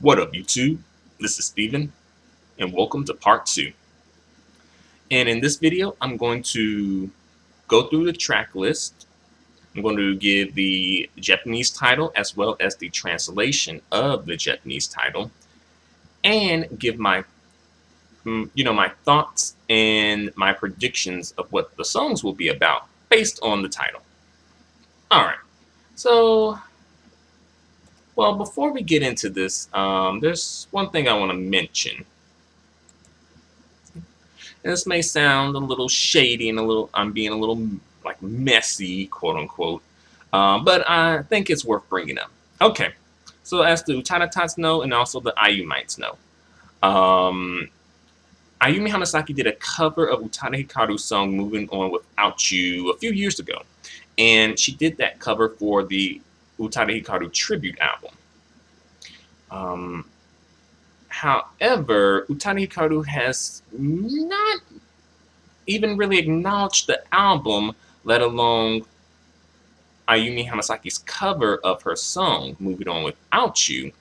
What up, YouTube? This is Steven, and welcome to part 2. And in this video, I'm going to go through the track list. I'm going to give the Japanese title as well as the translation of the Japanese title, and give my my thoughts and my predictions of what the songs will be about based on the title. All right. So, well, before we get into this, there's one thing I want to mention. And this may sound a little shady and I'm being a little like messy, quote unquote, but I think it's worth bringing up. Okay, so as the Utada know and also the Ayumites know, Ayumi Hamasaki did a cover of Utada Hikaru's song "Moving On Without You" a few years ago, and she did that cover for the Utada Hikaru tribute album. However, Utada Hikaru has not even really acknowledged the album, let alone Ayumi Hamasaki's cover of her song, Moving On Without You.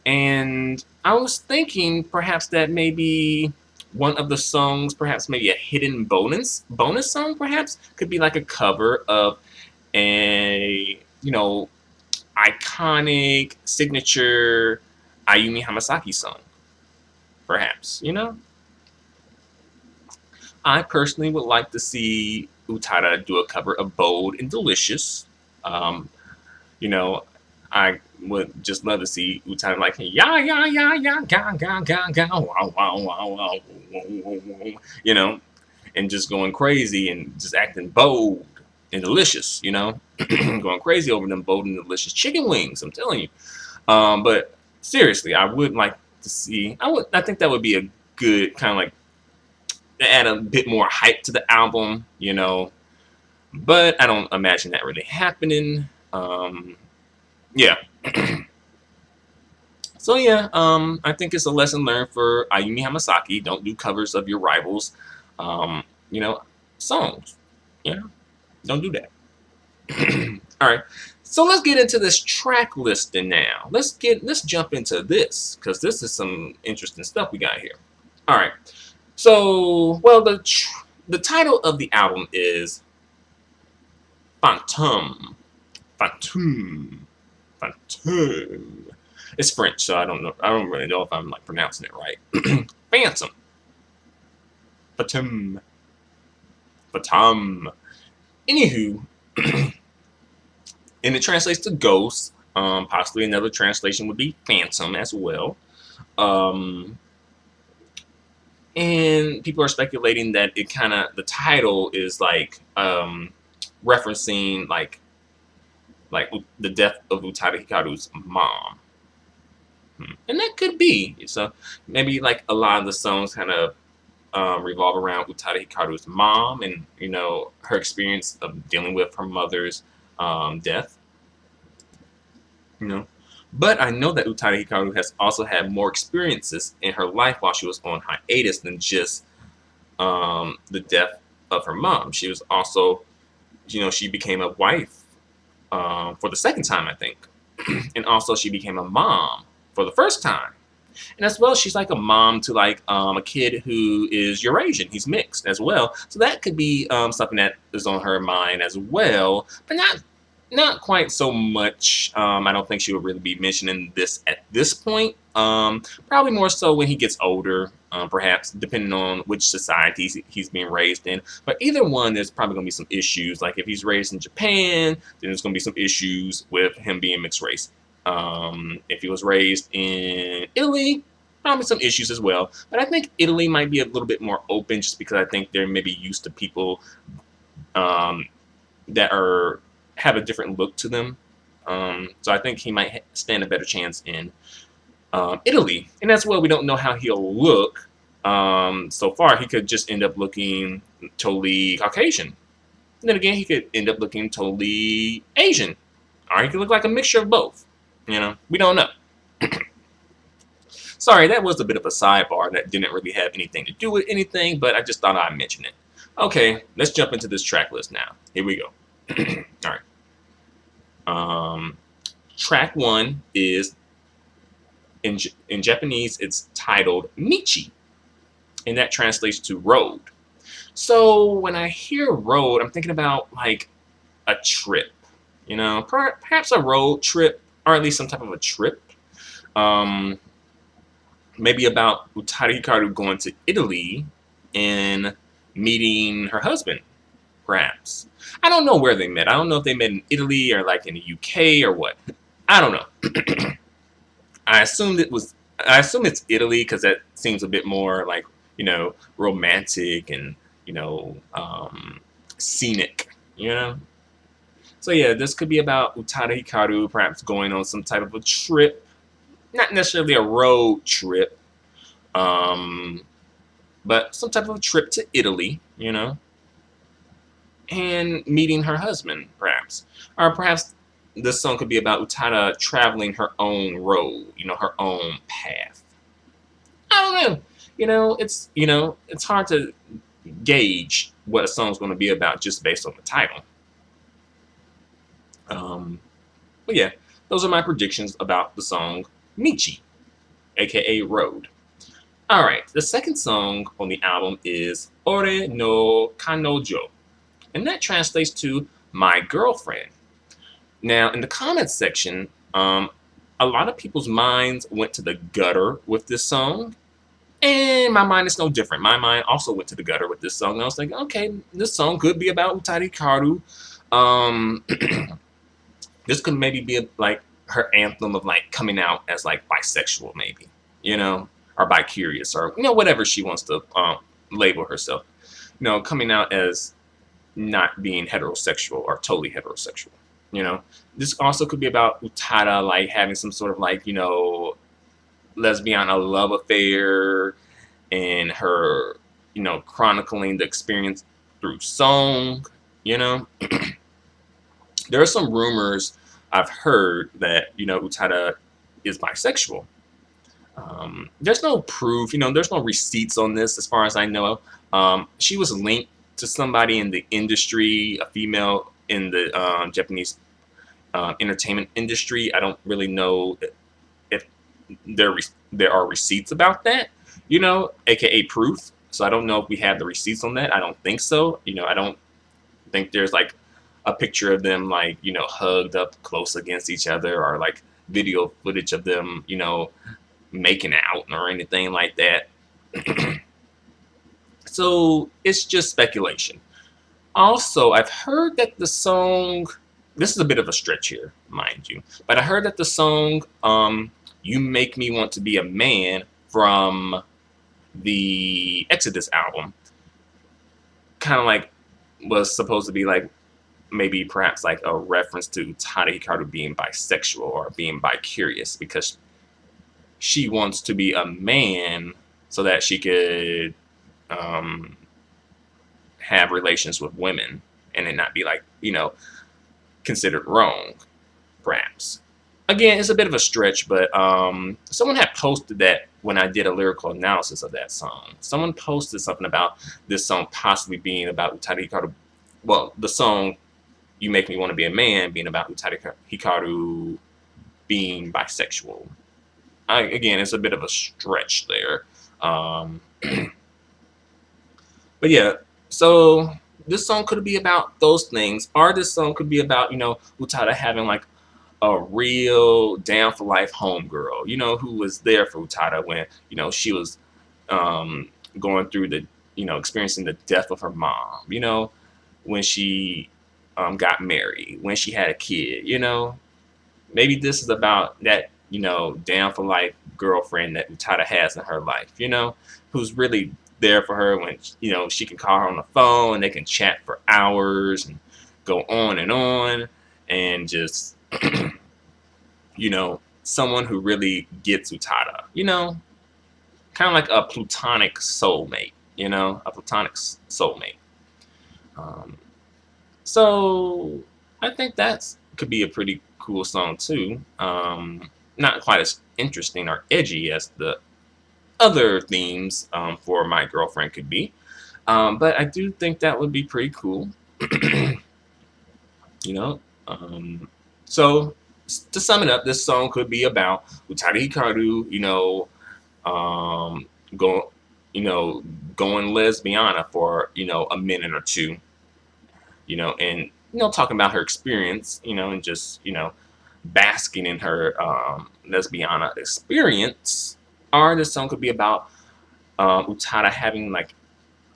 And I was thinking perhaps that maybe one of the songs, perhaps maybe a hidden bonus song, perhaps, could be like a cover of a, iconic signature Ayumi Hamasaki song. Perhaps, I personally would like to see Utada do a cover of Bold and Delicious. I would just love to see Utada like, yeah, yeah, yeah, yeah, ga, ga, ga, ga, wow, wow, wow, wow, and just going crazy and just acting bold and delicious, going crazy over them bold and delicious chicken wings, I'm telling you. But seriously, I would like to see, I think that would be a good kind of like add a bit more hype to the album, but I don't imagine that really happening. Yeah. So yeah, I think it's a lesson learned for Ayumi Hamasaki. Don't do covers of your rivals, songs. Don't do that. All right. So let's get into this track listing now. Let's jump into this because this is some interesting stuff we got here. All right. So, well, the title of the album is Fantôme. Fantôme. Fantôme. It's French, so I don't know. I don't really know if I'm like pronouncing it right. Phantom. Fantôme. Fantôme. Anywho, and it translates to ghost. Possibly another translation would be phantom as well. And people are speculating that the title is like referencing like the death of Utada Hikaru's mom. And that could be. So maybe like a lot of the songs kind of revolve around Utada Hikaru's mom and, her experience of dealing with her mother's death. But I know that Utada Hikaru has also had more experiences in her life while she was on hiatus than just the death of her mom. She was also, she became a wife for the second time, I think. And also she became a mom for the first time. And as well, she's like a mom to like a kid who is Eurasian. He's mixed as well. So that could be something that is on her mind as well, but not quite so much. I don't think she would really be mentioning this at this point. Probably more so when he gets older, perhaps, depending on which society he's being raised in. But either one, there's probably going to be some issues. Like if he's raised in Japan, then there's going to be some issues with him being mixed race. If he was raised in Italy, probably some issues as well. But I think Italy might be a little bit more open just because I think they're maybe used to people that have a different look to them. So I think he might stand a better chance in Italy. And as well, we don't know how he'll look. So far, he could just end up looking totally Caucasian. And then again, he could end up looking totally Asian. Or he could look like a mixture of both. We don't know. Sorry, that was a bit of a sidebar that didn't really have anything to do with anything, but I just thought I'd mention it. Okay, let's jump into this track list now. Here we go. All right. Track 1 is In Japanese, it's titled Michi, and that translates to road. So when I hear road, I'm thinking about like a trip, perhaps a road trip, or at least some type of a trip. Um, Maybe about Utada Hikaru going to Italy and meeting her husband, perhaps. I don't know where they met. I don't know if they met in Italy or like in the UK or what. I don't know. I assumed it was. I assume it's Italy because that seems a bit more like romantic and scenic. So yeah, this could be about Utada Hikaru perhaps going on some type of a trip, not necessarily a road trip, um, but some type of a trip to Italy, and meeting her husband, perhaps, or perhaps this song could be about Utada traveling her own road, her own path. I don't know. It's hard to gauge what a song's going to be about just based on the title. Um, but yeah, those are my predictions about the song Michi, aka Road. All right, the second song on the album is Ore no Kanojo, and that translates to My Girlfriend. Now, in the comments section, a lot of people's minds went to the gutter with this song, and my mind is no different. My mind also went to the gutter with this song, and I was like, okay, this song could be about Utada Hikaru. Um, this could maybe be like her anthem of like coming out as like bisexual, maybe, or bi-curious, or whatever she wants to label herself. Coming out as not being heterosexual or totally heterosexual. This also could be about Utada like having some sort of like lesbian love affair, and her chronicling the experience through song. There are some rumors I've heard that Utada is bisexual. There's no proof, there's no receipts on this as far as I know. She was linked to somebody in the industry, a female in the Japanese entertainment industry. I don't really know if there are receipts about that, aka proof. So I don't know if we have the receipts on that. I don't think so. I don't think there's like a picture of them like hugged up close against each other, or like video footage of them making out or anything like that. So it's just speculation. Also, I've heard that the song, this is a bit of a stretch here, mind you, but I heard that the song You Make Me Want to Be a Man from the Exodus album kind of like was supposed to be like maybe perhaps like a reference to Utada Hikaru being bisexual or being bi-curious, because she wants to be a man so that she could have relations with women and it not be like, considered wrong, perhaps. Again, it's a bit of a stretch, but someone had posted that when I did a lyrical analysis of that song. Someone posted something about this song possibly being about Utada Hikaru. Well, the song You Make Me Want to Be a Man being about Utada Hikaru being bisexual. Again, it's a bit of a stretch there. But yeah, so this song could be about those things, or this song could be about, Utada having like a real down for life homegirl, who was there for Utada when, she was going through the, experiencing the death of her mom, when she got married, when she had a kid, maybe this is about that, down for life girlfriend that Utada has in her life, who's really there for her when, she can call her on the phone and they can chat for hours and go on and just, someone who really gets Utada, kind of like a platonic soulmate, a platonic soulmate. So I think that could be a pretty cool song too. Not quite as interesting or edgy as the other themes for My Girlfriend could be. But I do think that would be pretty cool. So to sum it up, this song could be about Utada Hikaru, go, going lesbiana for a minute or two, and talking about her experience, and just basking in her lesbiana experience. Or this song could be about Utada having like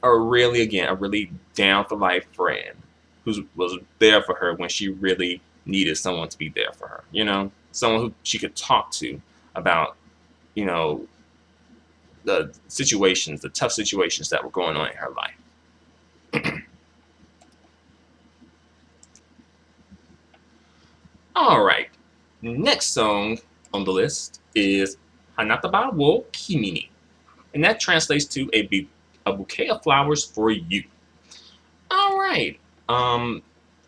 a really down for life friend who was there for her when she really needed someone to be there for her. Someone who she could talk to about you know the tough situations that were going on in her life. All right, next song on the list is Hanataba wo Kimi ni, and that translates to a bouquet of flowers for you. All right. Um,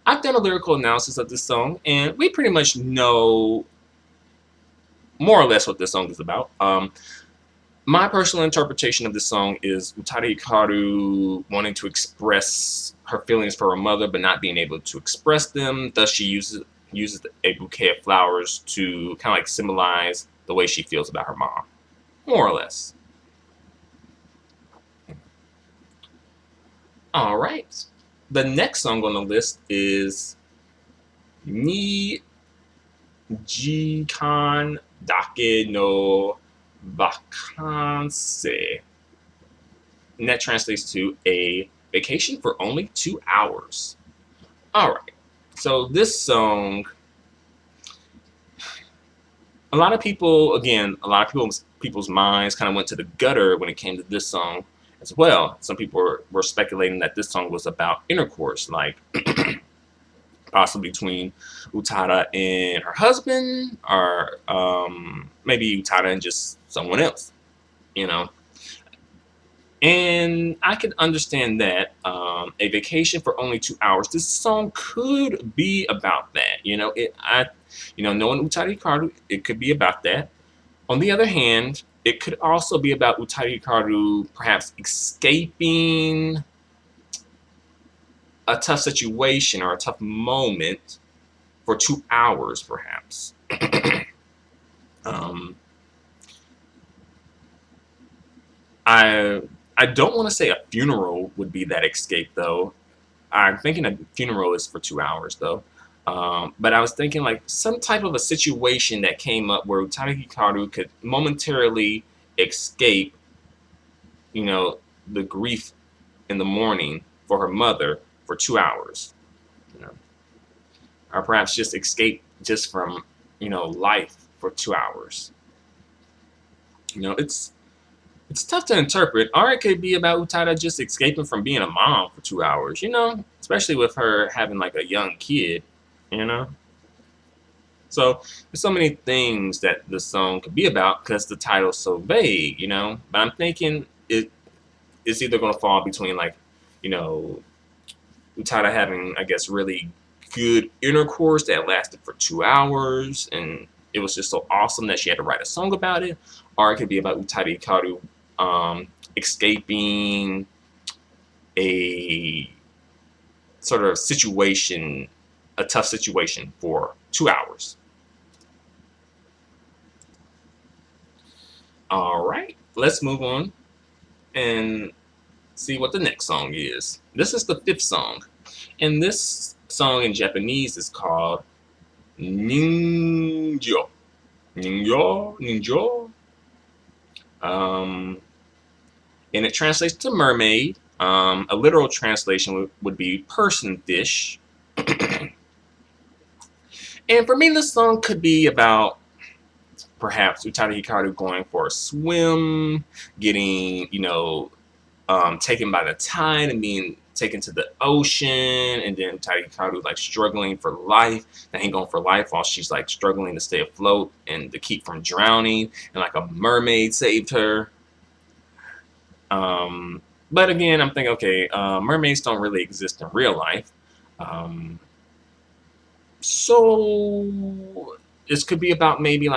I've done a lyrical analysis of this song, and we pretty much know more or less what this song is about. My personal interpretation of this song is Utada Hikaru wanting to express her feelings for her mother, but not being able to express them. Thus, she uses a bouquet of flowers to kind of like symbolize the way she feels about her mom, more or less. All right. The next song on the list is Ni Jikan Dake no Vacanze. And that translates to a vacation for only 2 hours. All right. So this song, a lot of people's minds kind of went to the gutter when it came to this song as well. Some people were speculating that this song was about intercourse, like possibly between Utada and her husband, or maybe Utada and just someone else, you know. And I can understand that a vacation for only 2 hours. This song could be about that, knowing Utada Hikaru, it could be about that. On the other hand, it could also be about Utada Hikaru perhaps escaping a tough situation or a tough moment for 2 hours, perhaps. I I don't want to say a funeral would be that escape, though. I'm thinking a funeral is for 2 hours, though. But I was thinking like some type of a situation that came up where Utada Hikaru could momentarily escape, the grief in the morning for her mother for 2 hours, you know, or perhaps just escape just from, life for 2 hours. It's tough to interpret. Or it could be about Utada just escaping from being a mom for 2 hours, especially with her having like a young kid, you know. So there's so many things that the song could be about because the title's so vague, But I'm thinking it's either going to fall between like, you know, Utada having, I guess, really good intercourse that lasted for 2 hours, and it was just so awesome that she had to write a song about it, or it could be about Utada Hikaru escaping a sort of situation, a tough situation for 2 hours. All right, let's move on and see what the next song is. This is the fifth song, and this song in Japanese is called Ninjo. Ninjo. And it translates to mermaid. A literal translation would be person fish. And for me, this song could be about perhaps Utada Hikaru going for a swim, getting, taken by the tide and being taken to the ocean, and then Utada Hikaru like struggling for life, and he going for life while she's like struggling to stay afloat and to keep from drowning, and like a mermaid saved her. But again, I'm thinking, okay, mermaids don't really exist in real life. So this could be about maybe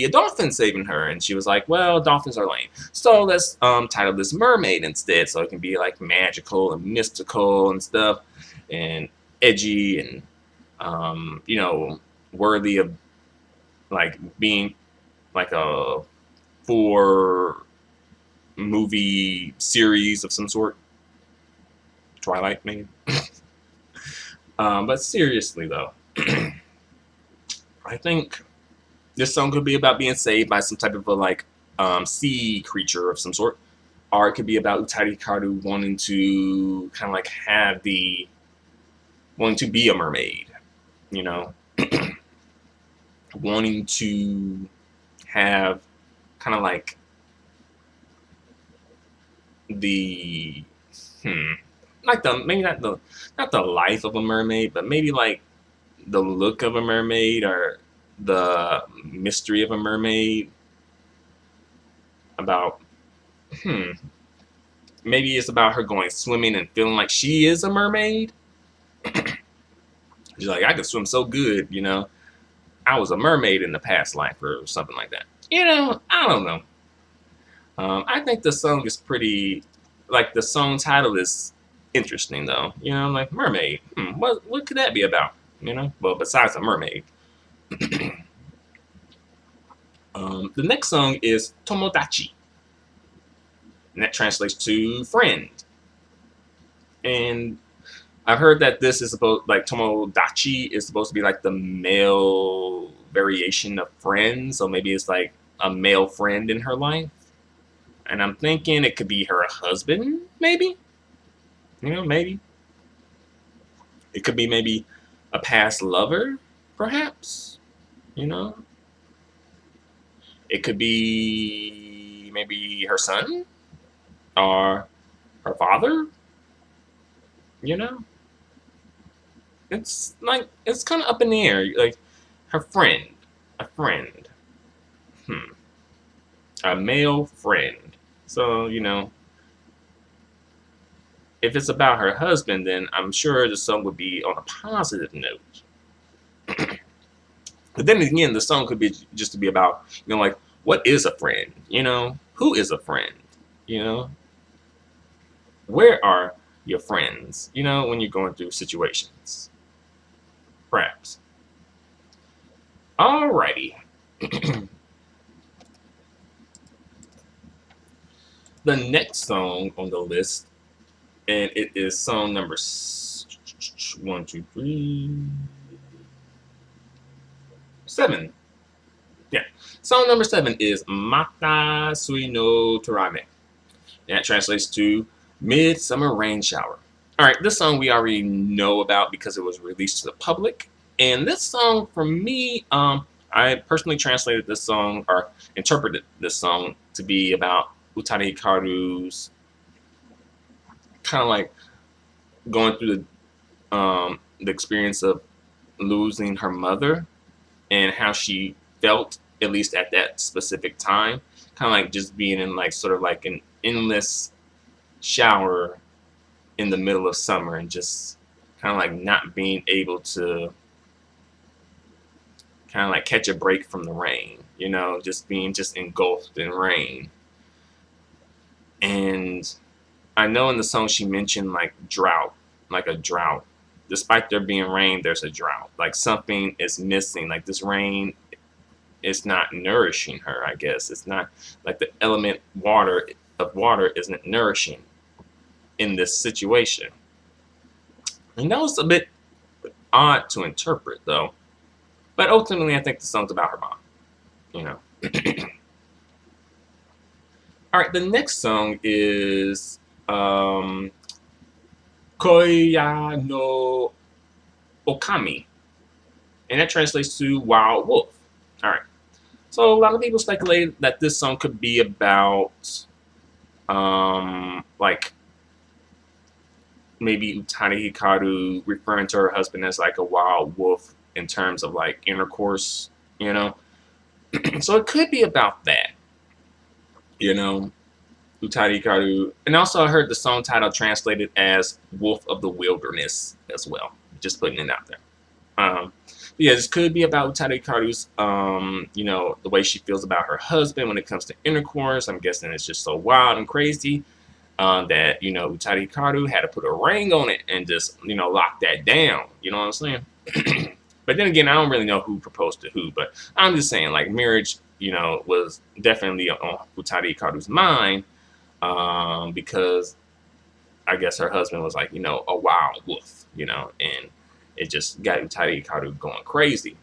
a dolphin saving her, and she was like, well, dolphins are lame, so let's title this mermaid instead, so it can be like magical and mystical and stuff, and edgy, and worthy of like being like a 4 movie series of some sort. Twilight, maybe. But seriously though, I think this song could be about being saved by some type of a like sea creature of some sort, or it could be about Utada Hikaru wanting to kind of like wanting to be a mermaid, you know, wanting to have kind of like the like the maybe not the life of a mermaid, but maybe like the look of a mermaid or the mystery of a mermaid. About maybe it's about her going swimming and feeling like she is a mermaid. She's like, I could swim so good, you know. I was a mermaid in the past life or something like that. You know, I don't know. I think the song is pretty, like the song title is interesting though. You know, like mermaid. What could that be about? You know, well besides a mermaid. The next song is Tomodachi, and that translates to friend. And I've heard that this is supposed like Tomodachi is supposed to be like the male variation of friend, so maybe it's like a male friend in her life. And I'm thinking it could be her husband, maybe. You know, maybe it could be maybe a past lover, perhaps. You know, it could be maybe her son or her father. You know, it's like it's kind of up in the air. Like her friend, a friend, a male friend. So you know, if it's about her husband, then I'm sure the song would be on a positive note. But then again, the song could be just to be about, you know, like what is a friend? You know, who is a friend? You know, where are your friends? You know, when you're going through situations, perhaps. Alrighty. The next song on the list, and it is song number 1, 2, 3, 7. Yeah, song number 7 is Mata Sui no Turame. That translates to Midsummer Rain Shower. All right, this song we already know about because it was released to the public. And this song, for me, I personally translated this song or interpreted this song to be about Utada Hikaru's kind of like going through the experience of losing her mother and how she felt, at least at that specific time, kind of like just being in like sort of like an endless shower in the middle of summer and just kind of like not being able to kind of like catch a break from the rain, you know, just being just engulfed in rain. And I know in the song she mentioned like drought, like a drought. Despite there being rain, there's a drought. Like something is missing. Like this rain is not nourishing her, I guess. It's not like the element water isn't nourishing in this situation. And that was a bit odd to interpret though. But ultimately I think the song's about her mom, you know. Alright, the next song is Koya no Okami. And that translates to Wild Wolf. Alright. So a lot of people speculated that this song could be about like maybe Utada Hikaru referring to her husband as like a wild wolf in terms of like intercourse, you know. So it could be about that, you know, Utada Hikaru. And also I heard the song title translated as Wolf of the Wilderness as well. Just putting it out there. Yeah, this could be about Utada Hikaru's, you know, the way she feels about her husband when it comes to intercourse. I'm guessing it's just so wild and crazy that, you know, Utada Hikaru had to put a ring on it and just, you know, lock that down. You know what I'm saying? But then again, I don't really know who proposed to who. But I'm just saying, like, marriage, was definitely on Utada Hikaru's mind, because I guess her husband was like, a wild wolf, and it just got Utada Hikaru going crazy.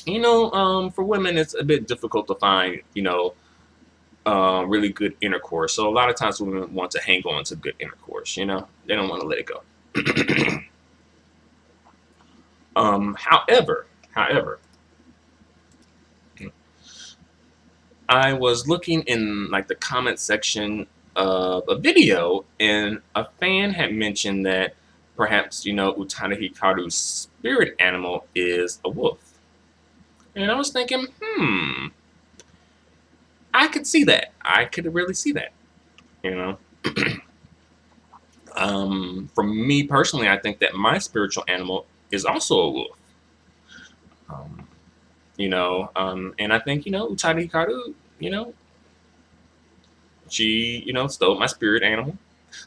For women, it's a bit difficult to find, really good intercourse. So a lot of times women want to hang on to good intercourse. They don't want to let it go. However, I was looking in like the comment section of a video, and a fan had mentioned that perhaps Utada Hikaru's spirit animal is a wolf, and I was thinking, I could see that. I could really see that. You know. For me personally, I think that my spiritual animal is also a wolf. And I think Utada Hikaru, she stole my spirit animal,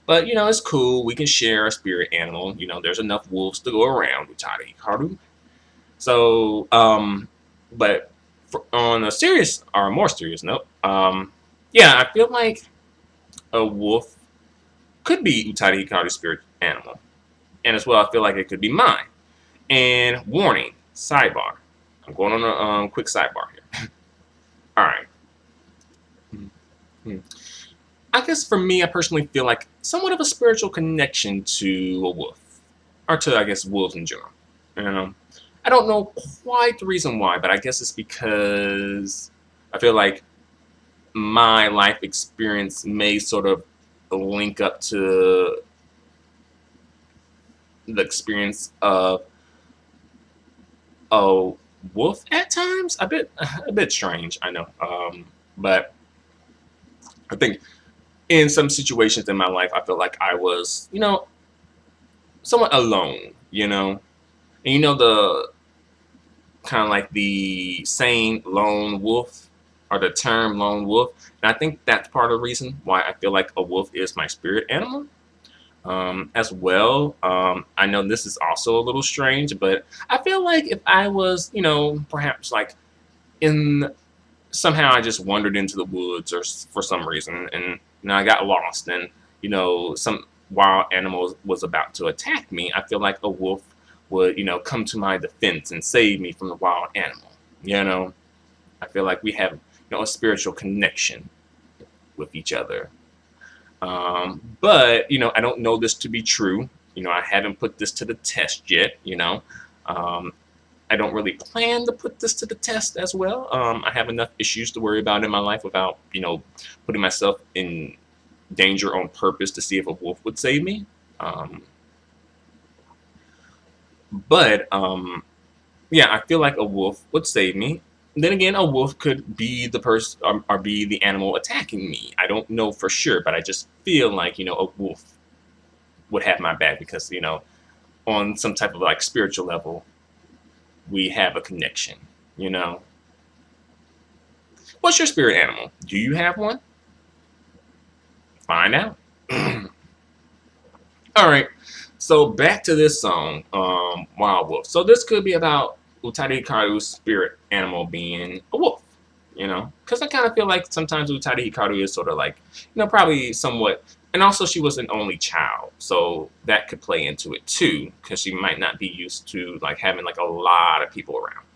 but it's cool. We can share a spirit animal. There's enough wolves to go around, Utada Hikaru. So, but on a serious or a more serious note, yeah, I feel like a wolf could be Utada Hikaru's spirit animal, and as well, I feel like it could be mine. And warning, sidebar. I'm going on a quick sidebar here. All right. I guess for me, I personally feel like somewhat of a spiritual connection to a wolf, or to, I guess, wolves in general. I don't know quite the reason why, but I guess it's because I feel like my life experience may sort of link up to the experience of a wolf at times. A bit strange, I know, but I think in some situations in my life, I feel like I was, somewhat alone, and the kind of like the saying lone wolf, or the term lone wolf. And I think that's part of the reason why I feel like a wolf is my spirit animal. As well, I know this is also a little strange, but I feel like if I was, perhaps like in somehow I just wandered into the woods, or for some reason, and I got lost, and some wild animal was about to attack me, I feel like a wolf would come to my defense and save me from the wild animal. I feel like we have a spiritual connection with each other. But I don't know this to be true. I haven't put this to the test yet. I don't really plan to put this to the test as well. I have enough issues to worry about in my life without putting myself in danger on purpose to see if a wolf would save me. But yeah, I feel like a wolf would save me. Then again, a wolf could be the person, or be the animal attacking me. I don't know for sure, but I just feel like a wolf would have my back, because on some type of like spiritual level, we have a connection. What's your spirit animal? Do you have one? Find out. All right. So back to this song, Wild Wolf. So this could be about Utada Hikaru's spirit animal being a wolf, because I kind of feel like sometimes Utada Hikaru is sort of like, probably somewhat, and also she was an only child, so that could play into it too, because she might not be used to like having like a lot of people around,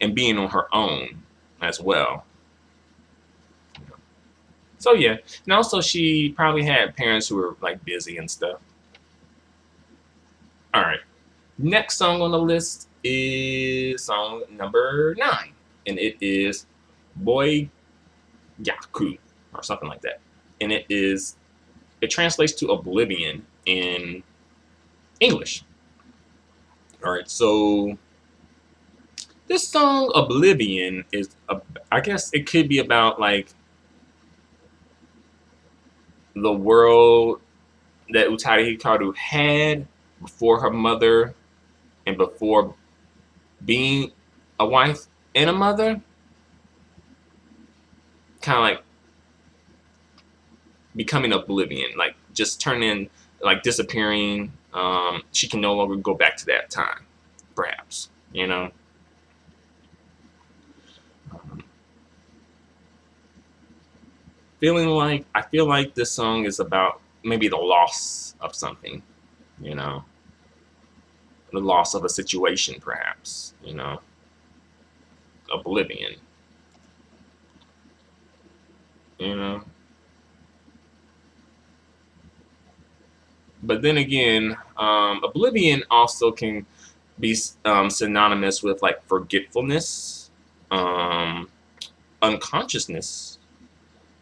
and being on her own as well. So yeah, and also she probably had parents who were like busy and stuff. All right. Next song on the list is song number 9, and it is Boy Yaku, or something like that. And it translates to Oblivion in English. All right, so this song Oblivion I guess it could be about like the world that Utada Hikaru had before her mother, and before being a wife and a mother, kind of like becoming oblivion, like just turning, like disappearing, she can no longer go back to that time, perhaps, you know. I feel like this song is about maybe the loss of something, you know, the loss of a situation, perhaps, you know, Oblivion, you know. But then again, Oblivion also can be synonymous with like forgetfulness, um, unconsciousness,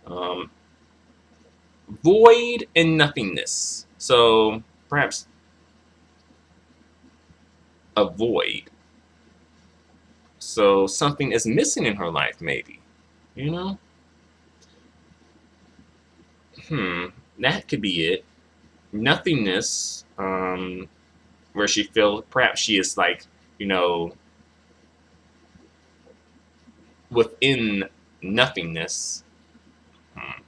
um, void, and nothingness. So perhaps a void. So something is missing in her life, maybe. You know? That could be it. Nothingness, where she feels perhaps she is like, you know, within nothingness. Hmm.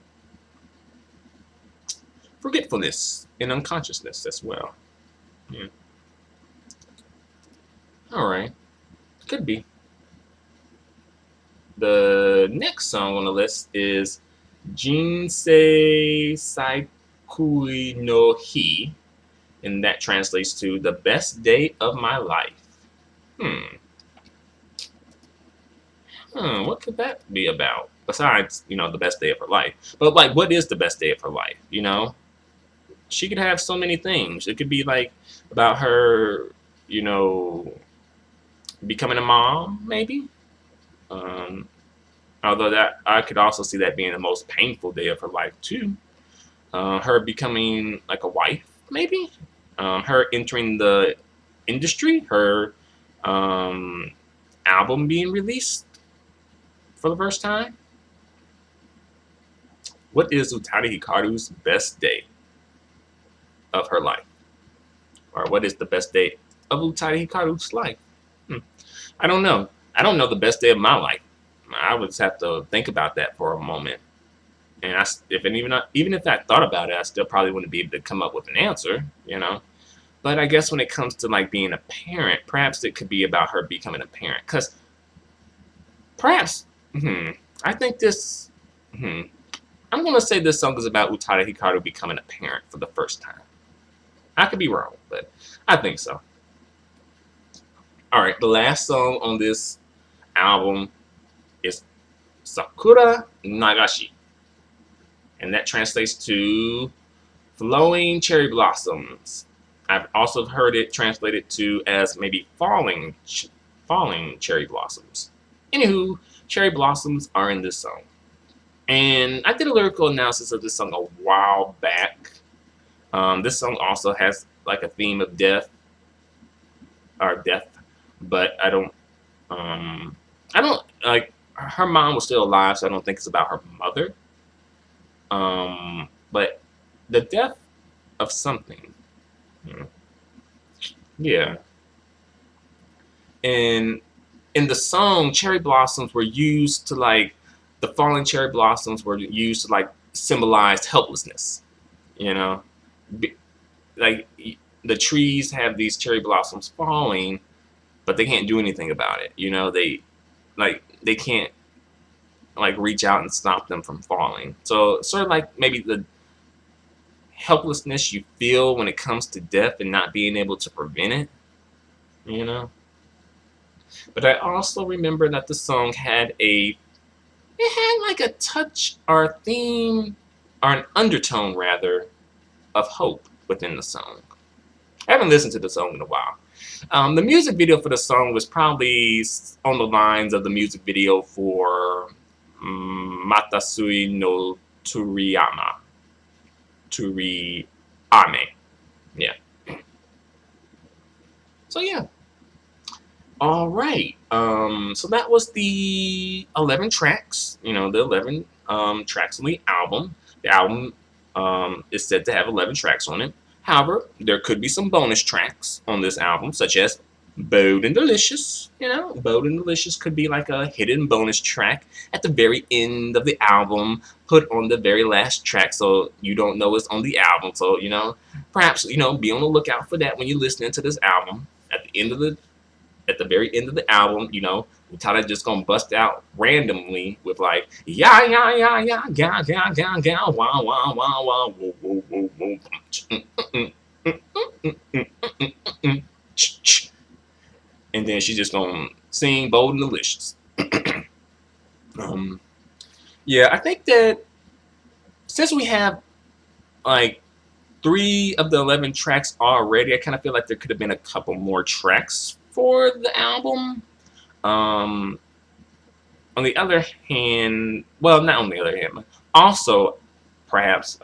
Forgetfulness and unconsciousness as well. Yeah. All right. Could be. The next song on the list is Jinsei Saikui no Hi, and that translates to the best day of my life. What could that be about? Besides, you know, the best day of her life. But like, what is the best day of her life? You know, she could have so many things. It could be like about her, you know, becoming a mom, maybe. Um, Although that I could also see that being the most painful day of her life too. Her becoming like a wife, maybe. Her entering the industry. Her um, album being released for the first time. What is Utada Hikaru's best day of her life? Or what is the best day of Utada Hikaru's life? I don't know. I don't know the best day of my life. I would just have to think about that for a moment. And even if I thought about it, I still probably wouldn't be able to come up with an answer, you know. But I guess when it comes to like being a parent, perhaps it could be about her becoming a parent. Because perhaps, I think this, I'm going to say this song is about Utada Hikaru becoming a parent for the first time. I could be wrong, but I think so. All right, the last song on this album is Sakura Nagashi. And that translates to flowing cherry blossoms. I've also heard it translated to as maybe falling cherry blossoms. Anywho, cherry blossoms are in this song. And I did a lyrical analysis of this song a while back. This song also has like a theme of death, but I don't like her mom was still alive, so I don't think it's about her mother. But the death of something. Yeah. And in the song, cherry blossoms were used to like the falling cherry blossoms were used to like symbolize helplessness. You know, like the trees have these cherry blossoms falling, but they can't do anything about it. You know, they can't like reach out and stop them from falling. So sort of like maybe the helplessness you feel when it comes to death and not being able to prevent it, you know. But I also remember that the song had like a touch or a theme or an undertone rather of hope within the song. I haven't listened to the song in a while. The music video for the song was probably on the lines of the music video for Matasui no Turiame. Yeah. So yeah. All right. So that was the 11 tracks. You know, the 11 tracks on the album. The album is said to have 11 tracks on it. However, there could be some bonus tracks on this album, such as Bold and Delicious. Bold and Delicious could be like a hidden bonus track at the very end of the album, put on the very last track so you don't know it's on the album. So, perhaps, be on the lookout for that when you're listening to this album. At the very end of the album, Utada just gonna bust out randomly with like yeah yeah yeah yeah yeah yeah yeah yeah wow wow wow wow whoa whoa whoa whoa, and then she's just gonna sing Bold and Delicious. um, yeah, I think that since we have like 3 of the 11 tracks already, I kind of feel like there could have been a couple more tracks for the album. On the other hand, well, not on the other hand, but also perhaps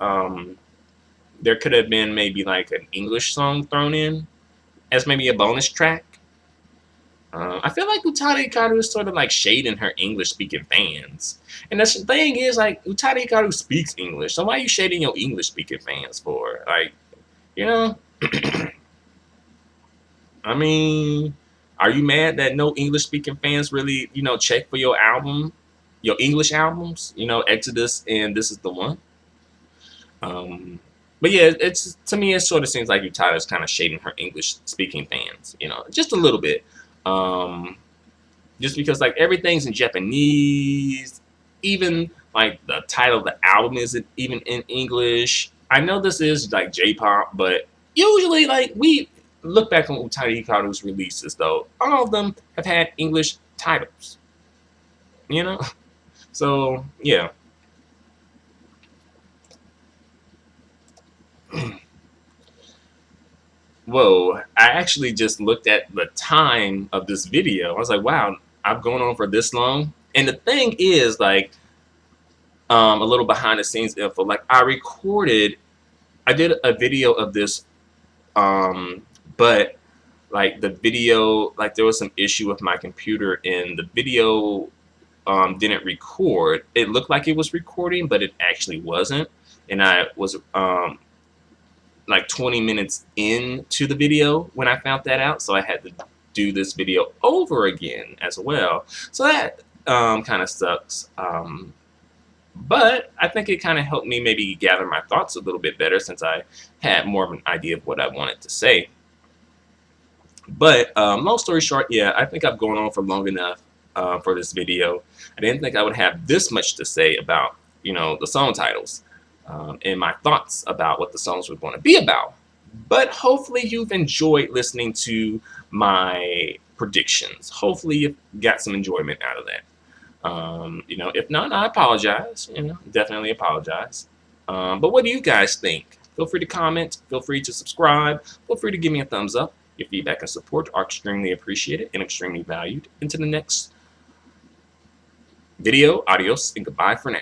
there could have been maybe like an English song thrown in as maybe a bonus track. I feel like Utada Hikaru is sort of like shading her English-speaking fans. And the thing is, like, Utada Hikaru speaks English, so why are you shading your English-speaking fans for? Like, you know, I mean, are you mad that no English-speaking fans really, check for your album, your English albums? Exodus and This Is the One. But yeah, it's to me, it sort of seems like Utada is kind of shading her English-speaking fans, just a little bit. Just because like everything's in Japanese, even like the title of the album isn't even in English. I know this is like J-pop, but usually like we look back on Utada Hikaru's releases though, all of them have had English titles. So yeah. Whoa, I actually just looked at the time of this video. I was like, wow, I've gone on for this long. And the thing is, like, a little behind the scenes info, like I did a video of this, but like the video, like there was some issue with my computer and the video didn't record. It looked like it was recording, but it actually wasn't. And I was like 20 minutes into the video when I found that out, so I had to do this video over again as well. So that kind of sucks. But I think it kind of helped me maybe gather my thoughts a little bit better since I had more of an idea of what I wanted to say. But long story short, yeah, I think I've gone on for long enough for this video. I didn't think I would have this much to say about, the song titles. And my thoughts about what the songs were going to be about. But hopefully you've enjoyed listening to my predictions. Hopefully you got some enjoyment out of that. If not, I apologize. Definitely apologize. But what do you guys think? Feel free to comment. Feel free to subscribe. Feel free to give me a thumbs up. Your feedback and support are extremely appreciated and extremely valued. Until the next video, adios and goodbye for now.